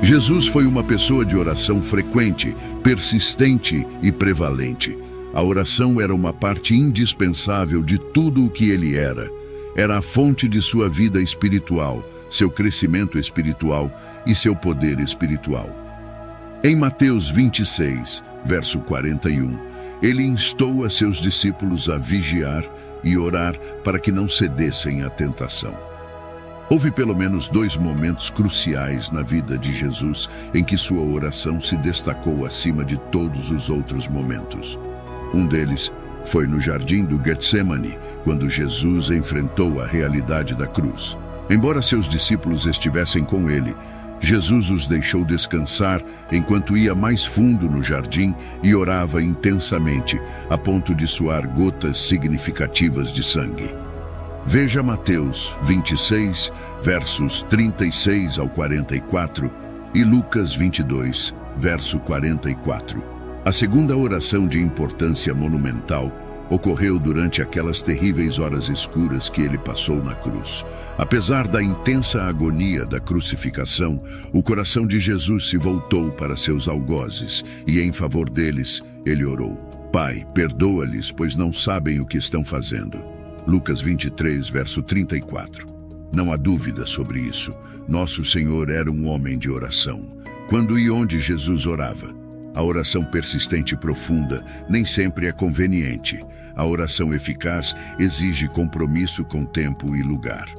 Jesus foi uma pessoa de oração frequente, persistente e prevalente. A oração era uma parte indispensável de tudo o que ele era. Era a fonte de sua vida espiritual, seu crescimento espiritual e seu poder espiritual. Em Mateus 26, verso 41, ele instou a seus discípulos a vigiar e orar para que não cedessem à tentação. Houve pelo menos 2 momentos cruciais na vida de Jesus em que sua oração se destacou acima de todos os outros momentos. Um deles foi no jardim do Getsemane, quando Jesus enfrentou a realidade da cruz. Embora seus discípulos estivessem com ele, Jesus os deixou descansar enquanto ia mais fundo no jardim e orava intensamente, a ponto de suar gotas significativas de sangue. Veja Mateus 26, versos 36 ao 44 e Lucas 22, verso 44. A segunda oração de importância monumental ocorreu durante aquelas terríveis horas escuras que ele passou na cruz. Apesar da intensa agonia da crucificação, o coração de Jesus se voltou para seus algozes e, em favor deles, ele orou: Pai, perdoa-lhes, pois não sabem o que estão fazendo. Lucas 23, verso 34. Não há dúvida sobre isso. Nosso Senhor era um homem de oração. Quando e onde Jesus orava? A oração persistente e profunda nem sempre é conveniente. A oração eficaz exige compromisso com tempo e lugar.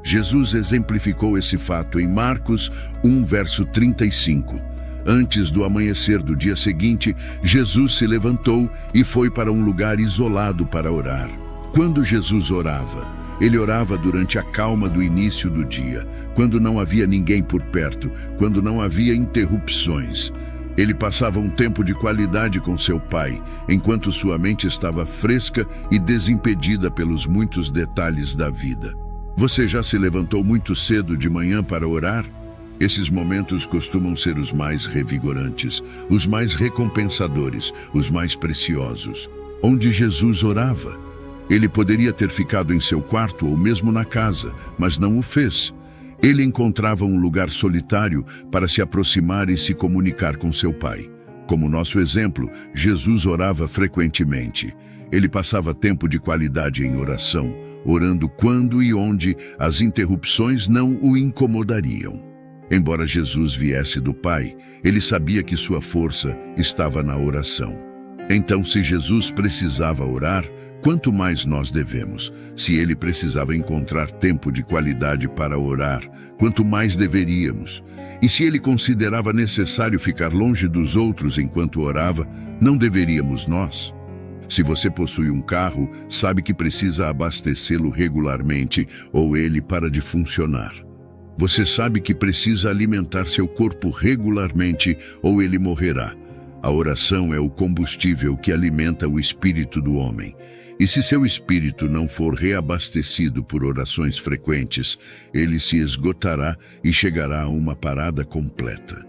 Jesus exemplificou esse fato em Marcos 1, verso 35. Antes do amanhecer do dia seguinte, Jesus se levantou e foi para um lugar isolado para orar. Quando Jesus orava, ele orava durante a calma do início do dia, quando não havia ninguém por perto, quando não havia interrupções. Ele passava um tempo de qualidade com seu Pai, enquanto sua mente estava fresca e desimpedida pelos muitos detalhes da vida. Você já se levantou muito cedo de manhã para orar? Esses momentos costumam ser os mais revigorantes, os mais recompensadores, os mais preciosos. Onde Jesus orava? Ele poderia ter ficado em seu quarto ou mesmo na casa, mas não o fez. Ele encontrava um lugar solitário para se aproximar e se comunicar com seu Pai. Como nosso exemplo, Jesus orava frequentemente. Ele passava tempo de qualidade em oração, orando quando e onde as interrupções não o incomodariam. Embora Jesus viesse do Pai, ele sabia que sua força estava na oração. Então, se Jesus precisava orar, quanto mais nós devemos. Se ele precisava encontrar tempo de qualidade para orar, quanto mais deveríamos. E se ele considerava necessário ficar longe dos outros enquanto orava, não deveríamos nós? Se você possui um carro, sabe que precisa abastecê-lo regularmente ou ele para de funcionar. Você sabe que precisa alimentar seu corpo regularmente ou ele morrerá. A oração é o combustível que alimenta o espírito do homem. E se seu espírito não for reabastecido por orações frequentes, ele se esgotará e chegará a uma parada completa.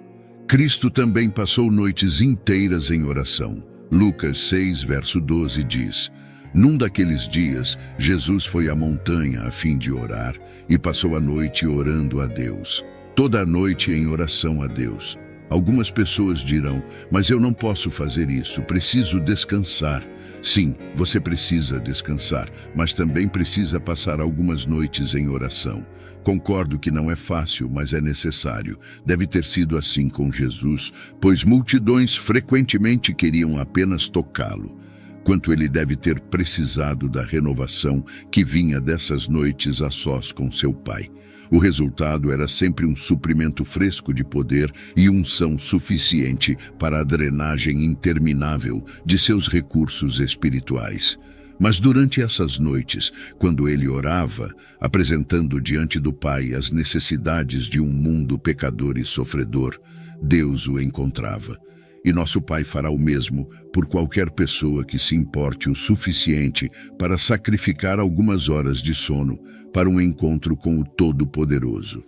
Cristo também passou noites inteiras em oração. Lucas 6, verso 12 diz: Num daqueles dias, Jesus foi à montanha a fim de orar e passou a noite orando a Deus. Toda a noite em oração a Deus. Algumas pessoas dirão: mas eu não posso fazer isso, preciso descansar. Sim, você precisa descansar, mas também precisa passar algumas noites em oração. Concordo que não é fácil, mas é necessário. Deve ter sido assim com Jesus, pois multidões frequentemente queriam apenas tocá-lo. Quanto ele deve ter precisado da renovação que vinha dessas noites a sós com seu Pai. O resultado era sempre um suprimento fresco de poder e unção suficiente para a drenagem interminável de seus recursos espirituais. Mas durante essas noites, quando ele orava, apresentando diante do Pai as necessidades de um mundo pecador e sofredor, Deus o encontrava. E nosso Pai fará o mesmo por qualquer pessoa que se importe o suficiente para sacrificar algumas horas de sono para um encontro com o Todo-Poderoso.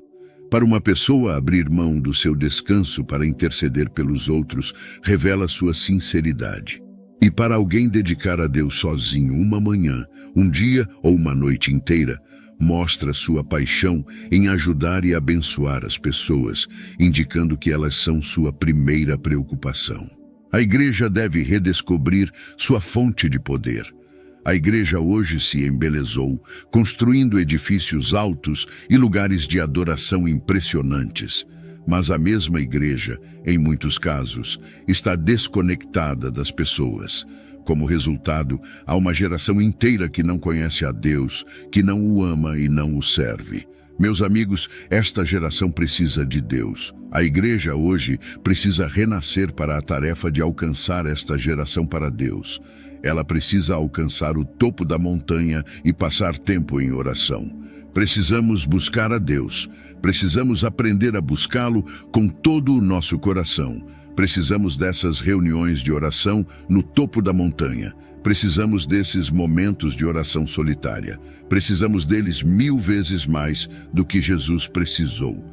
Para uma pessoa abrir mão do seu descanso para interceder pelos outros revela sua sinceridade. E para alguém dedicar a Deus sozinho uma manhã, um dia ou uma noite inteira, mostra sua paixão em ajudar e abençoar as pessoas, indicando que elas são sua primeira preocupação. A igreja deve redescobrir sua fonte de poder. A igreja hoje se embelezou, construindo edifícios altos e lugares de adoração impressionantes. Mas a mesma igreja, em muitos casos, está desconectada das pessoas. Como resultado, há uma geração inteira que não conhece a Deus, que não o ama e não o serve. Meus amigos, esta geração precisa de Deus. A igreja hoje precisa renascer para a tarefa de alcançar esta geração para Deus. Ela precisa alcançar o topo da montanha e passar tempo em oração. Precisamos buscar a Deus. Precisamos aprender a buscá-lo com todo o nosso coração. Precisamos dessas reuniões de oração no topo da montanha. Precisamos desses momentos de oração solitária. Precisamos deles 1000 vezes mais do que Jesus precisou.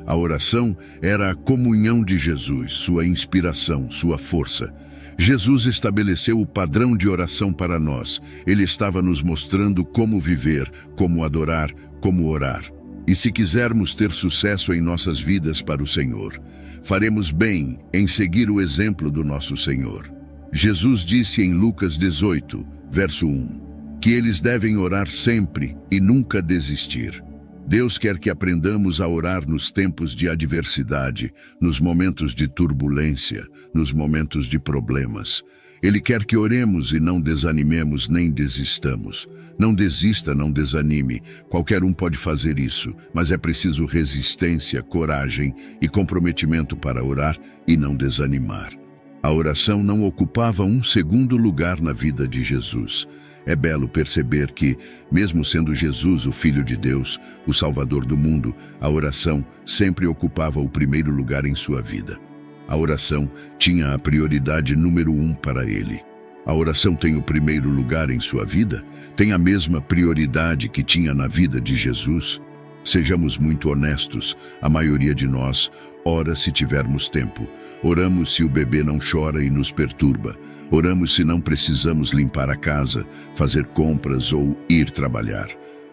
A oração era a comunhão de Jesus, sua inspiração, sua força. Jesus estabeleceu o padrão de oração para nós. Ele estava nos mostrando como viver, como adorar, como orar. E se quisermos ter sucesso em nossas vidas para o Senhor, faremos bem em seguir o exemplo do nosso Senhor. Jesus disse em Lucas 18, verso 1, que eles devem orar sempre e nunca desistir. Deus quer que aprendamos a orar nos tempos de adversidade, nos momentos de turbulência, nos momentos de problemas. Ele quer que oremos e não desanimemos nem desistamos. Não desista, não desanime. Qualquer um pode fazer isso, mas é preciso resistência, coragem e comprometimento para orar e não desanimar. A oração não ocupava um segundo lugar na vida de Jesus. É belo perceber que, mesmo sendo Jesus o Filho de Deus, o Salvador do mundo, a oração sempre ocupava o primeiro lugar em sua vida. A oração tinha a prioridade número 1 para ele. A oração tem o primeiro lugar em sua vida? Tem a mesma prioridade que tinha na vida de Jesus? Sejamos muito honestos, a maioria de nós ora se tivermos tempo. Oramos se o bebê não chora e nos perturba. Oramos se não precisamos limpar a casa, fazer compras ou ir trabalhar.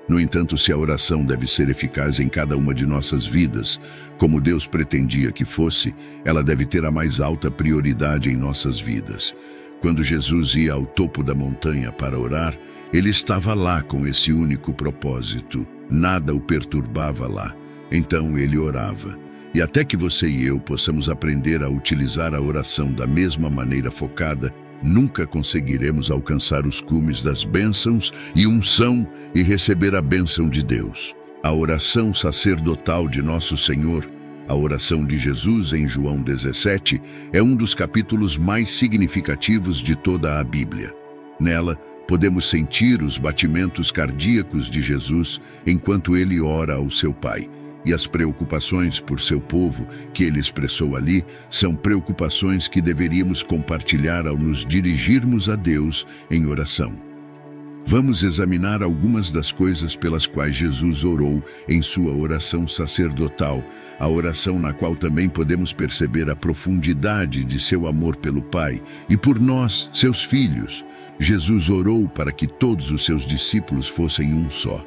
No entanto, se a oração deve ser eficaz em cada uma de nossas vidas, como Deus pretendia que fosse, ela deve ter a mais alta prioridade em nossas vidas. Quando Jesus ia ao topo da montanha para orar, ele estava lá com esse único propósito. Nada o perturbava lá. Então ele orava. E até que você e eu possamos aprender a utilizar a oração da mesma maneira focada, nunca conseguiremos alcançar os cumes das bênçãos e unção e receber a bênção de Deus. A oração sacerdotal de Nosso Senhor, a oração de Jesus em João 17, é um dos capítulos mais significativos de toda a Bíblia. Nela, podemos sentir os batimentos cardíacos de Jesus enquanto ele ora ao seu Pai. E as preocupações por seu povo que ele expressou ali são preocupações que deveríamos compartilhar ao nos dirigirmos a Deus em oração. Vamos examinar algumas das coisas pelas quais Jesus orou em sua oração sacerdotal, a oração na qual também podemos perceber a profundidade de seu amor pelo Pai e por nós, seus filhos. Jesus orou para que todos os seus discípulos fossem um só.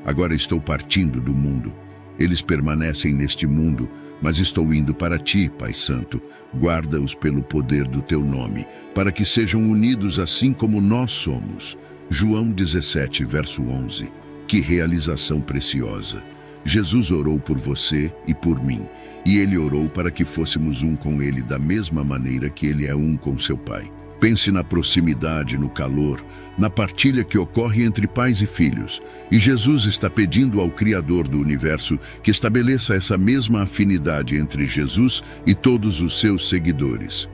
Agora estou partindo do mundo. Eles permanecem neste mundo, mas estou indo para ti, Pai Santo. Guarda-os pelo poder do teu nome, para que sejam unidos assim como nós somos. João 17, verso 11. Que realização preciosa! Jesus orou por você e por mim, e ele orou para que fôssemos um com ele da mesma maneira que ele é um com seu Pai. Pense na proximidade, no calor, na partilha que ocorre entre pais e filhos. E Jesus está pedindo ao Criador do Universo que estabeleça essa mesma afinidade entre Jesus e todos os seus seguidores.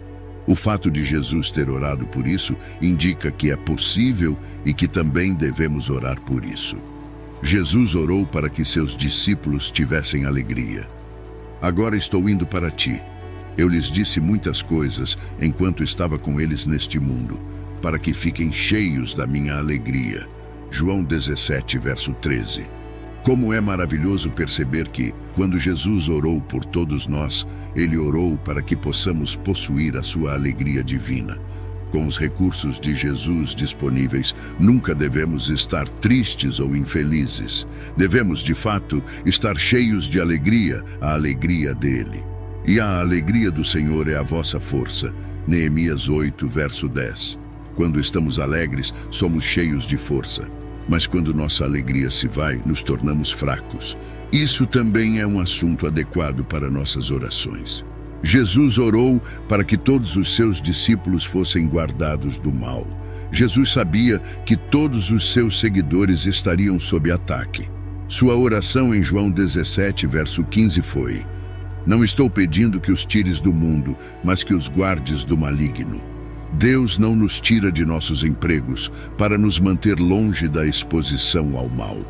O fato de Jesus ter orado por isso indica que é possível e que também devemos orar por isso. Jesus orou para que seus discípulos tivessem alegria. Agora estou indo para ti. Eu lhes disse muitas coisas enquanto estava com eles neste mundo, para que fiquem cheios da minha alegria. João 17, verso 13. Como é maravilhoso perceber que, quando Jesus orou por todos nós, ele orou para que possamos possuir a sua alegria divina. Com os recursos de Jesus disponíveis, nunca devemos estar tristes ou infelizes. Devemos, de fato, estar cheios de alegria, a alegria dele. E a alegria do Senhor é a vossa força. Neemias 8, verso 10. Quando estamos alegres, somos cheios de força. Mas quando nossa alegria se vai, nos tornamos fracos. Isso também é um assunto adequado para nossas orações. Jesus orou para que todos os seus discípulos fossem guardados do mal. Jesus sabia que todos os seus seguidores estariam sob ataque. Sua oração em João 17, verso 15 foi: Não estou pedindo que os tires do mundo, mas que os guardes do maligno. Deus não nos tira de nossos empregos para nos manter longe da exposição ao mal.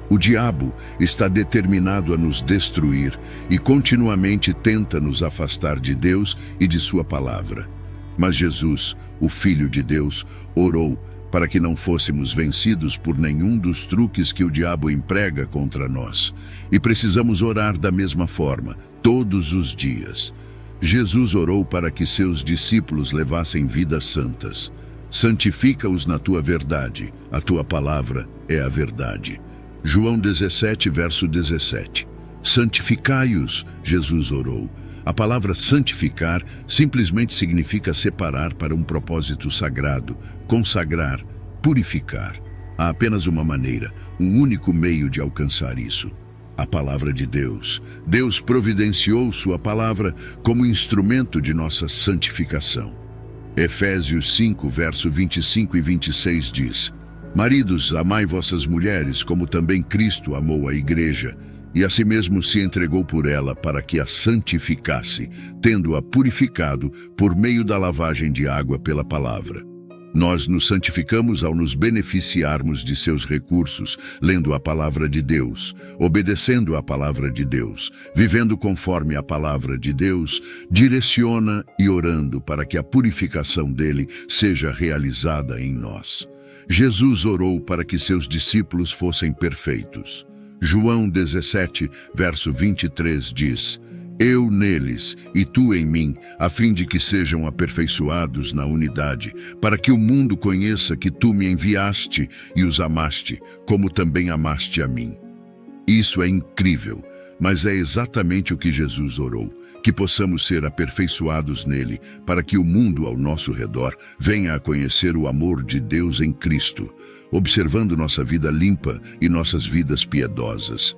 O diabo está determinado a nos destruir e continuamente tenta nos afastar de Deus e de sua palavra. Mas Jesus, o Filho de Deus, orou para que não fôssemos vencidos por nenhum dos truques que o diabo emprega contra nós. E precisamos orar da mesma forma, todos os dias. Jesus orou para que seus discípulos levassem vidas santas. Santifica-os na tua verdade, a tua palavra é a verdade. João 17, verso 17. Santificai-os, Jesus orou. A palavra santificar simplesmente significa separar para um propósito sagrado, consagrar, purificar. Há apenas uma maneira, um único meio de alcançar isso: a palavra de Deus. Deus providenciou sua palavra como instrumento de nossa santificação. Efésios 5, verso 25 e 26 diz: Maridos, amai vossas mulheres, como também Cristo amou a igreja, e a si mesmo se entregou por ela para que a santificasse, tendo-a purificado por meio da lavagem de água pela palavra. Nós nos santificamos ao nos beneficiarmos de seus recursos, lendo a palavra de Deus, obedecendo a palavra de Deus, vivendo conforme a palavra de Deus, direciona e orando para que a purificação dele seja realizada em nós. Jesus orou para que seus discípulos fossem perfeitos. João 17, verso 23 diz: Eu neles e tu em mim, a fim de que sejam aperfeiçoados na unidade, para que o mundo conheça que tu me enviaste e os amaste, como também amaste a mim. Isso é incrível, mas é exatamente o que Jesus orou, que possamos ser aperfeiçoados nele, para que o mundo ao nosso redor venha a conhecer o amor de Deus em Cristo, observando nossa vida limpa e nossas vidas piedosas.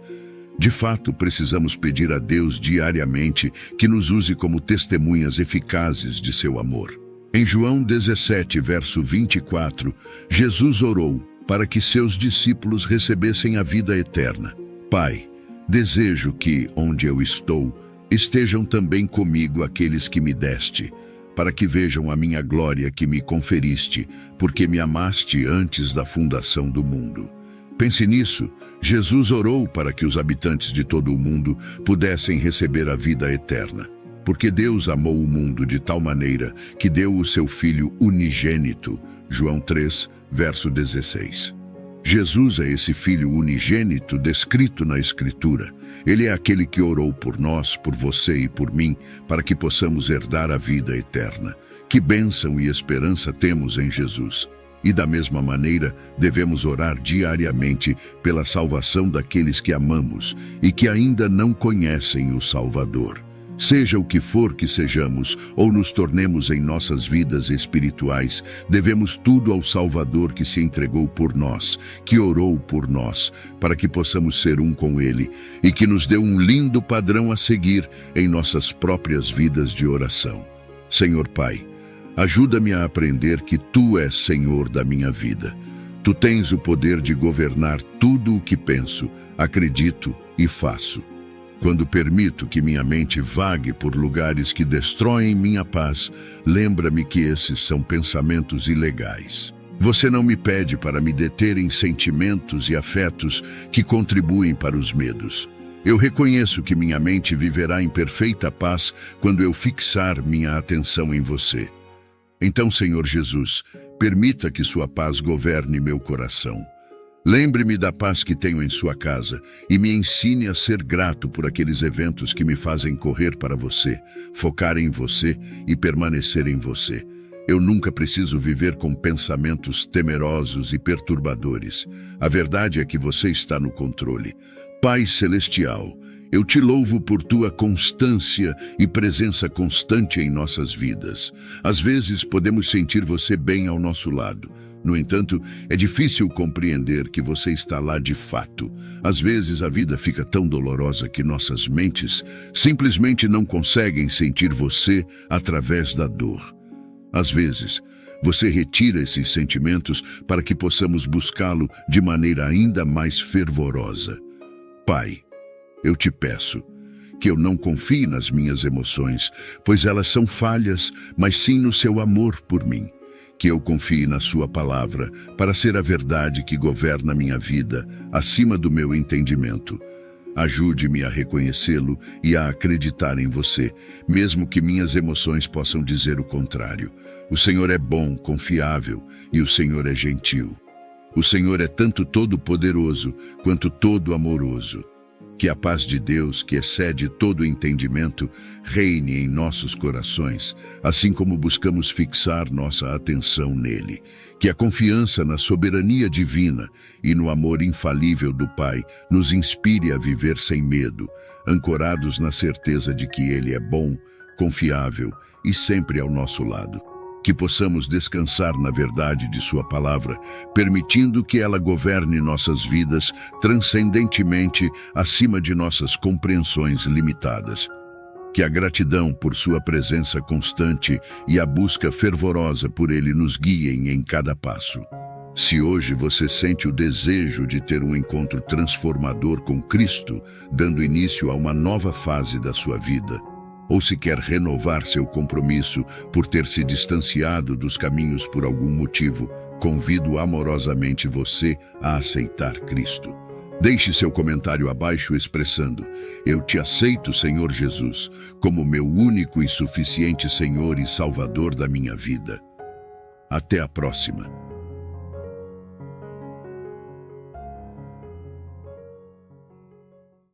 De fato, precisamos pedir a Deus diariamente que nos use como testemunhas eficazes de seu amor. Em João 17, verso 24, Jesus orou para que seus discípulos recebessem a vida eterna. Pai, desejo que, onde eu estou, estejam também comigo aqueles que me deste, para que vejam a minha glória que me conferiste, porque me amaste antes da fundação do mundo. Pense nisso. Jesus orou para que os habitantes de todo o mundo pudessem receber a vida eterna, porque Deus amou o mundo de tal maneira que deu o seu Filho unigênito. João 3, verso 16. Jesus é esse Filho unigênito descrito na Escritura. Ele é aquele que orou por nós, por você e por mim, para que possamos herdar a vida eterna. Que bênção e esperança temos em Jesus! E da mesma maneira, devemos orar diariamente pela salvação daqueles que amamos e que ainda não conhecem o Salvador. Seja o que for que sejamos ou nos tornemos em nossas vidas espirituais, devemos tudo ao Salvador que se entregou por nós, que orou por nós, para que possamos ser um com Ele e que nos deu um lindo padrão a seguir em nossas próprias vidas de oração. Senhor Pai, ajuda-me a aprender que Tu és Senhor da minha vida. Tu tens o poder de governar tudo o que penso, acredito e faço. Quando permito que minha mente vague por lugares que destroem minha paz, lembra-me que esses são pensamentos ilegais. Você não me pede para me deter em sentimentos e afetos que contribuem para os medos. Eu reconheço que minha mente viverá em perfeita paz quando eu fixar minha atenção em você. Então, Senhor Jesus, permita que sua paz governe meu coração. Lembre-me da paz que tenho em sua casa e me ensine a ser grato por aqueles eventos que me fazem correr para você, focar em você e permanecer em você. Eu nunca preciso viver com pensamentos temerosos e perturbadores. A verdade é que você está no controle. Pai Celestial, eu te louvo por tua constância e presença constante em nossas vidas. Às vezes podemos sentir você bem ao nosso lado. No entanto, é difícil compreender que você está lá de fato. Às vezes a vida fica tão dolorosa que nossas mentes simplesmente não conseguem sentir você através da dor. Às vezes, você retira esses sentimentos para que possamos buscá-lo de maneira ainda mais fervorosa. Pai, eu te peço que eu não confie nas minhas emoções, pois elas são falhas, mas sim no seu amor por mim. Que eu confie na sua palavra para ser a verdade que governa minha vida, acima do meu entendimento. Ajude-me a reconhecê-lo e a acreditar em você, mesmo que minhas emoções possam dizer o contrário. O Senhor é bom, confiável, e o Senhor é gentil. O Senhor é tanto todo-poderoso quanto todo-amoroso. Que a paz de Deus, que excede todo entendimento, reine em nossos corações, assim como buscamos fixar nossa atenção nele. Que a confiança na soberania divina e no amor infalível do Pai nos inspire a viver sem medo, ancorados na certeza de que Ele é bom, confiável e sempre ao nosso lado. Que possamos descansar na verdade de sua palavra, permitindo que ela governe nossas vidas transcendentemente acima de nossas compreensões limitadas. Que a gratidão por sua presença constante e a busca fervorosa por ele nos guiem em cada passo. Se hoje você sente o desejo de ter um encontro transformador com Cristo, dando início a uma nova fase da sua vida, ou se quer renovar seu compromisso por ter se distanciado dos caminhos por algum motivo, convido amorosamente você a aceitar Cristo. Deixe seu comentário abaixo expressando: eu te aceito, Senhor Jesus, como meu único e suficiente Senhor e Salvador da minha vida. Até a próxima.